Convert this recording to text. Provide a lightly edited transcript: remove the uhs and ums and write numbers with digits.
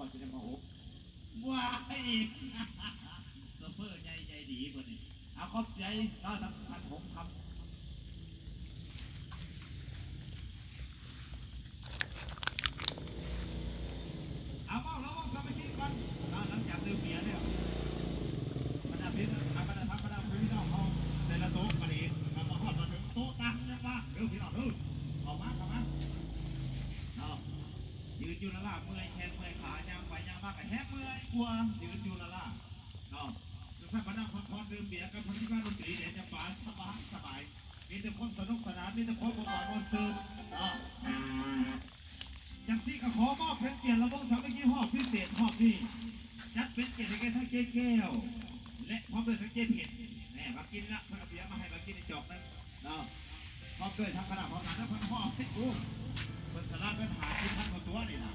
อจะได้มาอบว้ายโซเฟอร์ใจดีกว่านี้เอาขอบใจก็ทำผมทำเอาเมาแล้วสามัคคีกันหลังจากดื่มเบียร์เนี่ยบรรดาพี่บรรดาทัพบรรดาพี่น้องเขาในละโต๊ะกันเองมาหอดมาถึงโต๊ะตั้งเนี่ยว่าเดี๋ยวพี่น้องออกมายืนอยู่ละล่าเมื่อยแขนเมื่อยขาย่างไปย่างมากแต่แฮกเมื่อยกลัวยืนอยู่ละล่าทุกท่านมานั่งพักดื่มเบียร์กันพักที่บ้านดนตรีเดี๋ยวจะป่าสบายมีแต่คนสนุกสนานมีแต่คนบอลซื้อจังซี่ก็ขอมอบเป็นเกียรติระบบสามัคคีหอบพิเศษหอบนี่จัดเป็นเกียรติให้แก่ทั้งเจ๊แก้วและพร้อมด้วยทั้งเจ๊เผ็ดแม่มากินละเพื่อเบียร์มาให้มากินในจอกนั้นพร้อมด้วยทั้งคณะพร้อมกันและเพื่อนหอบติดกูเป็นสลับกันหาที่พันกว่าตัวนี่นะ